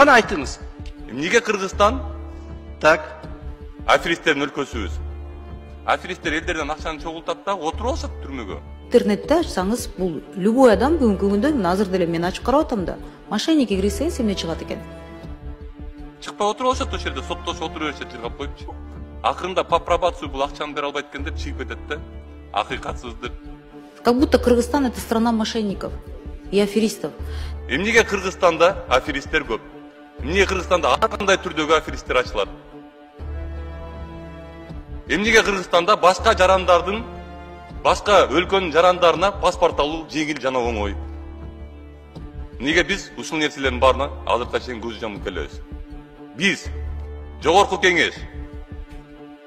Кана айтыңыз. Эмнеге Кыргызстан Так. аферисттердин өлкөсүбүз? Аферисттер элдерден акчаны чогултат да отуруп алышат түрмөгө. Интернетте ачсаңыз, бул любой адам бүгүнкү күндө азыр деле мен ачып карап атам да, мошенникке кирсеңиз эмне чыгат экен? Чыкпай отуруп алышат ошол жерде, соттошуп отуруп беришет жыргап коюпчу. Акырында по пробацию бул акчаны бере албайт экен деп чыгып кетет да. Акыйкатсыз деп. Как будто Кыргызстан это страна мошенников и аферистов. Эмнеге Кыргызстанда аферисттер көп? Эмнеге Кыргызстанда ар кандай түрдөгү аферисттер ачылат? Эмнеге Кыргызстанда башка жарандардын, башка өлкөнүн жарандарына паспорт алуу жеңил жана оңой? Эмнеге биз ушул нерселердин баарына азыркыга чейин көз жумуп келебиз? Биз жогорку кеңеш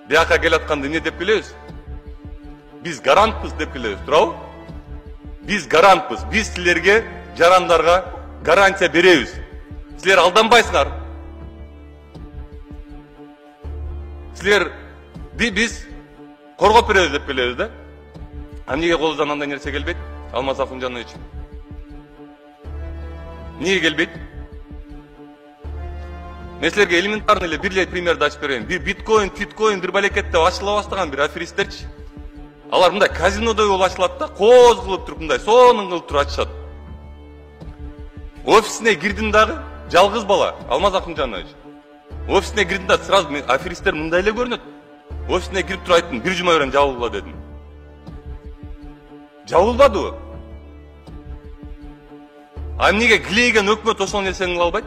бияка келатканда эмне деп келебиз? Биз гарантпыз деп келебиз, туурабы? Биз гарантпыз. Биз силерге, жарандарга гарантия беребиз. Силер алданбайсыңар. Силер биз коргоп беребиз деп келебиз да. Эмнеге колубуздан андай нерсе келбейт? Алмаз Акунжанович. Эмнеге келбейт? Мен силерге элементарный эле бир примерди ачып берейин. Бир биткоин, бир балекет деп ачыла баштаган бир аферисттерчи. Алар мындай казинодой болуп ачылат да, кооз кылып туруп мындай сонун кылып туруп ачышат. Офисине кирдим дагы, жалгыз бала, Алмаз Акунжанович. Офисине кирдим да, сразу аферисттер мындай эле көрүнөт. Офисине кирип туруп айттым, бир жума берем жабылгыла дедим. Жабылбадыбы? А эмнеге килейген өкмөт ошол нерсени кыла албайт?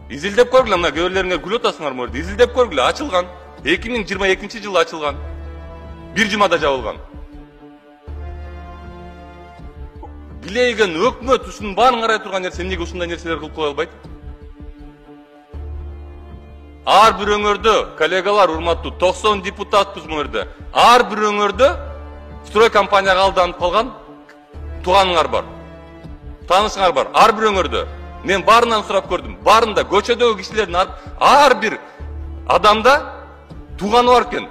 Изилдеп көргүлө, мына көбөлөрүңөр күлүп атасыңар мөрдө. Изилдеп көргүлө, ачылган. 2022-жылы ачылган. Бир жумада жабылган. Билейген өкмөт ушунун баарын карай турган нерсе эмнеге ушундай нерселер кылып кое албайт? Ар бир өңөрдө, коллегалар, урматтуу, 90 депутатпыз мөрдө. Ар бир өңөрдө строй компанияга алданып калган тууганыңар бар. Таанышыңар бар. Ар бир өңөрдө. Мен баарынан сурап көрдүм. Баарында көчөдөгү кишилердин ар бир адамда тууганы бар экен.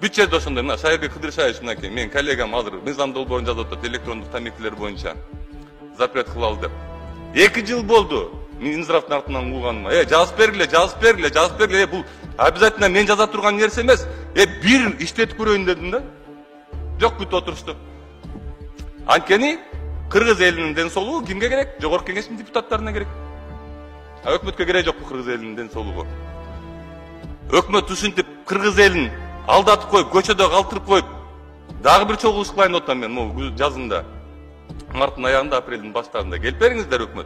Бүт жерде ошондой, мына Шайырбек Кыдыршаевич мынакей, менин коллегам азыр мыйзам долбоорун жазып атат, электрондук тамекилер боюнча запрет кылалы деп. 2 жыл болду Минздравдын артынан кууганыма. Жазып бергиле, бул обязательно мен жаза турган нерсе эмес. Бир иштетип көрөйүн дедим да. Жок, бүтүп отурушту. Анткени Кыргыз элинин ден соолугу кимге керек? Жогорку кеңештин депутаттарына керек. Өкмөткө кереги жокпу Кыргыз элинин ден соолугу? Өкмөт ушинтип Кыргыз элин алдатып коюп, көчөдө калтырып коюп, дагы бир чогулуш кылайын деп атам мен могу жазында. Марттын аягында, апрелдин баштарында келип бериңиздер өкмөт.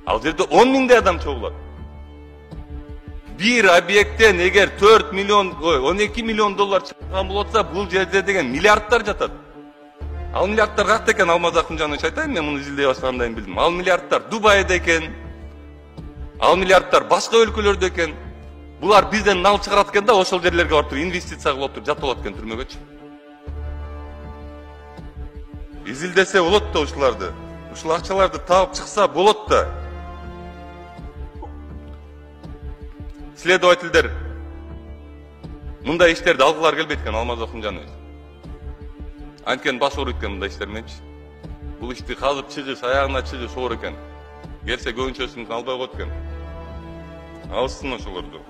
Ал жерде 10 миңдей адам чогулат. Бир объекттен эгер 4 миллион, 12 миллион доллар чыккан болотса, бул жерде деген миллиардтар жатат. Ал миллиардтар какта экен? Алмаз Акунжанович айтайын, мен муну изилдей баштагандан кийин билдим. Ал миллиардтар Дубайда экен. Ал миллиардтар башка өлкөлөрдө экен. Булар бизден нал чыгарат экен да, ошол жерлерге барып туруп инвестиция кылып туруп жатып алат экен түрмөгөчү. Изилдесе болот да ушуларды. Ушул акчаларды таап чыкса болот да. Следовательдер мындай иштерди алгылар келбейт экен, Алмаз Акунжанович. Анткени баш ооруйт экен мындай иштер мененчи. Бул ишти казып чыгыш, аягына чыгыш оор экен. Келсе көбүнчөсүн албай коет экен. Алсын ошолорду.